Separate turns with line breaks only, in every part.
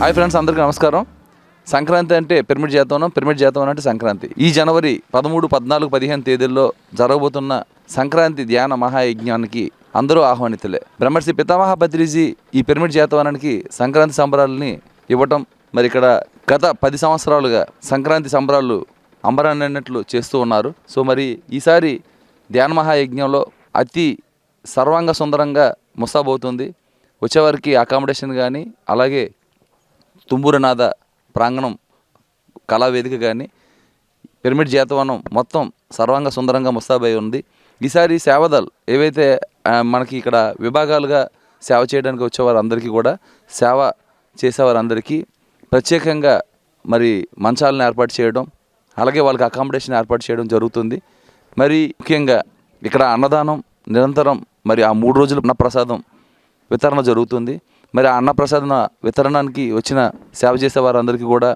Hi friends, అందరికీ నమస్కారం. సంక్రాంతి అంటే పిరమిడ్ చేతవనం అంటే సంక్రాంతి. ఈ జనవరి 13, 14, 15 తేదీల్లో జరగబోతున్న సంక్రాంతి ధ్యాన మహాయజ్ఞానికి అందరూ ఆహ్వానితులే. బ్రహ్మర్షి పితామహ పత్రిజీ ఈ పిరమిడ్ చేతవనానికి సంక్రాంతి సంబరాలని ఇవ్వటం, మరి ఇక్కడ గత 10 సంవత్సరాలుగా సంక్రాంతి సంబరాలు అంబరాన్నట్లు చేస్తూ ఉన్నారు. సో మరి ఈసారి ధ్యాన మహాయజ్ఞంలో అతి సర్వాంగ సుందరంగా ముస్తాబవుతుంది. వచ్చేవారికి అకామిడేషన్ కానీ, అలాగే తుంబూరనాథ ప్రాంగణం కళావేదిక కానీ, పిరమిడ్ చేతవనం మొత్తం సర్వాంగ సుందరంగా ముస్తాబై ఉంది. ఈసారి సేవదల్ ఏవైతే మనకి ఇక్కడ విభాగాలుగా సేవ చేయడానికి వచ్చేవారందరికీ కూడా, సేవ చేసేవారందరికీ ప్రత్యేకంగా మరి మంచాలను ఏర్పాటు చేయడం, అలాగే వాళ్ళకి అకామిడేషన్ ఏర్పాటు చేయడం జరుగుతుంది. మరి ముఖ్యంగా ఇక్కడ అన్నదానం నిరంతరం, మరి ఆ 3 రోజుల అన్నప్రసాదం వితరణ జరుగుతుంది. మరి ఆ అన్నప్రసాదన వితరణానికి వచ్చిన సేవ చేసే వారందరికీ కూడా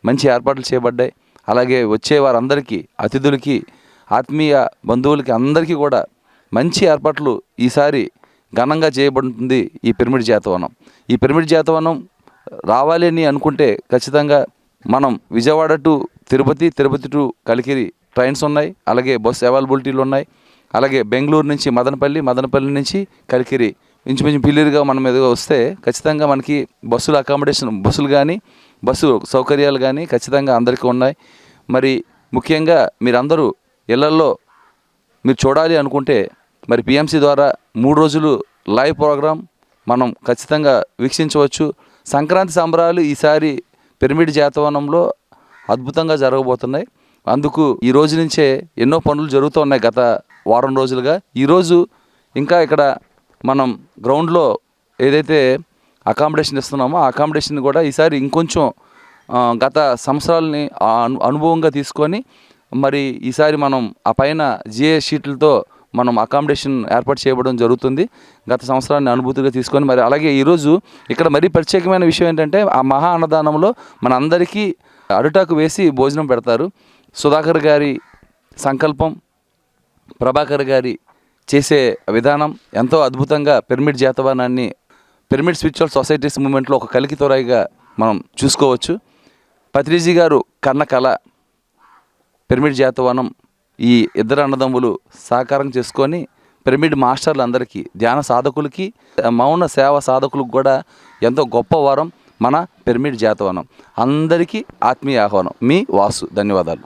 మంచి ఏర్పాట్లు చేయబడ్డాయి. అలాగే వచ్చే వారందరికీ, అతిథులకి, ఆత్మీయ బంధువులకి అందరికీ కూడా మంచి ఏర్పాట్లు ఈసారి ఘనంగా చేయబడుతుంది ఈ పిరమిడ్ చేతవనం. ఈ పిరమిడ్ చేతవనం రావాలి అని అనుకుంటే ఖచ్చితంగా మనం Vijayawada to Tirupati, Tirupati to Kalikiri trains ఉన్నాయి, అలాగే బస్సు అవైలబిలిటీలు ఉన్నాయి. అలాగే బెంగళూరు నుంచి మదనపల్లి నుంచి కలికిరి ఇంచుమించు పిల్లిరుగా మన మీదుగా వస్తే ఖచ్చితంగా మనకి బస్సుల అకామిడేషన్, బస్సులు కానీ బస్సు సౌకర్యాలు కానీ ఖచ్చితంగా అందరికీ ఉన్నాయి. మరి ముఖ్యంగా మీరందరూ ఇళ్లల్లో మీరు చూడాలి అనుకుంటే మరి పిఎంసి ద్వారా 3 రోజులు లైవ్ ప్రోగ్రాం మనం ఖచ్చితంగా వీక్షించవచ్చు. సంక్రాంతి సంబరాలు ఈసారి పిరమిడ్ చేతవనంలో అద్భుతంగా జరగబోతున్నాయి. అందుకు ఈ రోజు నుంచే ఎన్నో పనులు జరుగుతూ ఉన్నాయి గత వారం రోజులుగా. ఈరోజు ఇంకా ఇక్కడ మనం గ్రౌండ్లో ఏదైతే అకామిడేషన్ ఇస్తున్నామో ఆ అకామిడేషన్ కూడా ఈసారి ఇంకొంచెం గత సంవత్సరాలని అనుభవంగా తీసుకొని మరి ఈసారి మనం ఆ పైన జిఏ షీట్లతో మనం అకామిడేషన్ ఏర్పాటు చేయడం జరుగుతుంది. గత సంవత్సరాన్ని అనుభూతిగా తీసుకొని మరి అలాగే ఈరోజు ఇక్కడ మరీ ప్రత్యేకమైన విషయం ఏంటంటే ఆ మహా అన్నదానంలో మన అందరికీ అరిటాకు వేసి భోజనం పెడతారు. సుధాకర్ గారి సంకల్పం, ప్రభాకర్ గారి చేసే విధానం ఎంతో అద్భుతంగా పిరమిడ్ చేతవనాన్ని పిరమిడ్ స్పిరిచువల్ సొసైటీస్ మూమెంట్లో ఒక కలికితోరాయిగా మనం చూసుకోవచ్చు. పత్రిజీ గారు కన్న కళ పిరమిడ్ చేతవనం ఈ ఇద్దరు అన్నదమ్ములు సహకారం చేసుకొని పిరమిడ్ మాస్టర్లందరికీ, ధ్యాన సాధకులకి, మౌన సేవ సాధకులకు కూడా ఎంతో గొప్ప వరం మన పిరమిడ్ చేతవనం. అందరికీ ఆత్మీయ ఆహ్వానం. మీ వాసు. ధన్యవాదాలు.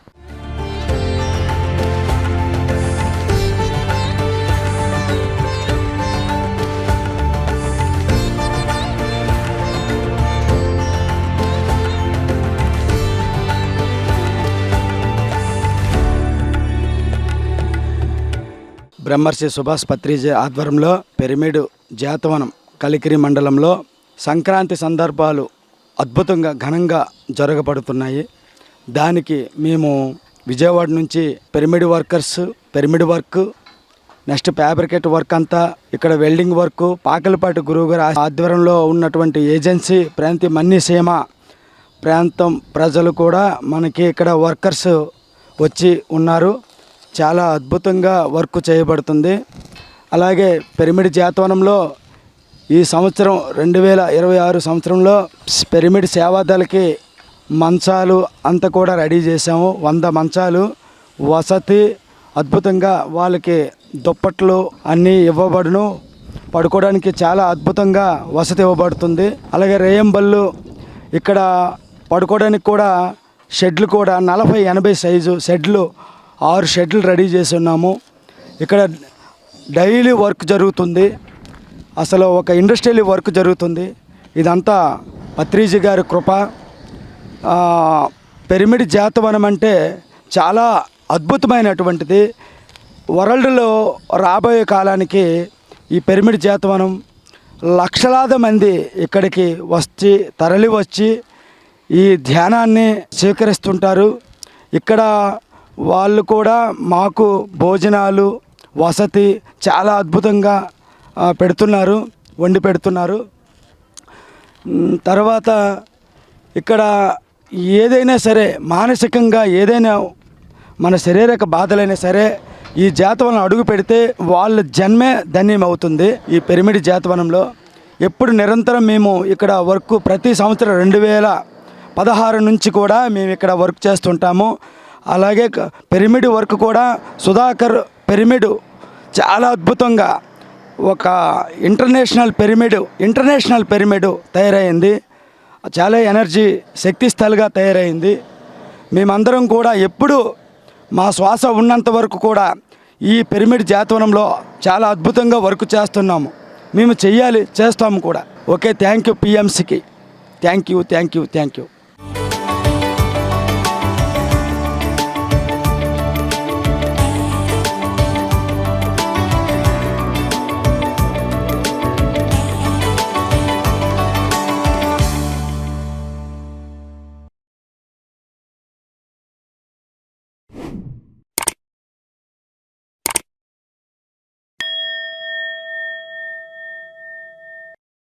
బ్రహ్మర్షి సుభాష్ పత్రిజీ ఆధ్వర్యంలో పిరమిడ్ చేతవనం కలికిరి మండలంలో సంక్రాంతి సందర్భాలు అద్భుతంగా ఘనంగా జరగబడుతున్నాయి. దానికి మేము విజయవాడ నుంచి pyramid work, next fabricate work అంతా, ఇక్కడ వెల్డింగ్ వర్క్, పాకలపాటి గురువు గారి ఆధ్వర్యంలో ఉన్నటువంటి ఏజెన్సీ ప్రాంతీయ మన్యసీమ ప్రాంతం ప్రజలు కూడా మనకి ఇక్కడ వర్కర్స్ వచ్చి ఉన్నారు. చాలా అద్భుతంగా వర్క్ చేయబడుతుంది. అలాగే పిరమిడ్ చేతవనంలో ఈ సంవత్సరం 2026 సంవత్సరంలో పిరమిడ్ సేవాదళకి మంచాలు అంతా కూడా రెడీ చేసాము. 100 మంచాలు, వసతి అద్భుతంగా, వాళ్ళకి దుప్పట్లు అన్నీ ఇవ్వబడును. పడుకోవడానికి చాలా అద్భుతంగా వసతి ఇవ్వబడుతుంది. అలాగే రేయంబళ్ళు, ఇక్కడ పడుకోవడానికి కూడా షెడ్లు కూడా 40-80 సైజు షెడ్లు, 6 షెడ్లు రెడీ చేసి ఉన్నాము. ఇక్కడ డైలీ వర్క్ జరుగుతుంది. అసలు ఒక ఇండస్ట్రియల్ వర్క్ జరుగుతుంది. ఇదంతా పత్రిజీ గారి కృప. పిరమిడ్ చేతవనం అంటే చాలా అద్భుతమైనటువంటిది. వరల్డ్లో రాబోయే కాలానికి ఈ పిరమిడ్ చేతవనం లక్షలాది మంది ఇక్కడికి తరలి వచ్చి ఈ ధ్యానాన్ని స్వీకరిస్తుంటారు. ఇక్కడ వాళ్ళు కూడా మాకు భోజనాలు, వసతి చాలా అద్భుతంగా వండి పెడుతున్నారు. తర్వాత ఇక్కడ ఏదైనా సరే మానసికంగా ఏదైనా మన శారీరక బాధలైనా సరే ఈ చేతవనం అడుగు పెడితే వాళ్ళ జన్మే ధన్యమవుతుంది. ఈ పిరమిడ్ చేతవనంలో ఎప్పుడు నిరంతరం మేము ఇక్కడ వర్క్ ప్రతి సంవత్సరం 2016 నుంచి కూడా మేము ఇక్కడ వర్క్ చేస్తుంటాము. అలాగే పిరమిడ్ వర్క్ కూడా సుధాకర్ పిరమిడ్ చాలా అద్భుతంగా ఒక ఇంటర్నేషనల్ పిరమిడ్ తయారైంది. చాలా ఎనర్జీ శక్తి స్థల్గా తయారైంది. మేమందరం కూడా ఎప్పుడు మా శ్వాస ఉన్నంత వరకు కూడా ఈ పిరమిడ్ జాతవనంలో చాలా అద్భుతంగా వర్క్ చేస్తున్నాము. మేము చేస్తాము కూడా. ఓకే, థ్యాంక్ యూ పిఎంసికి. Thank you.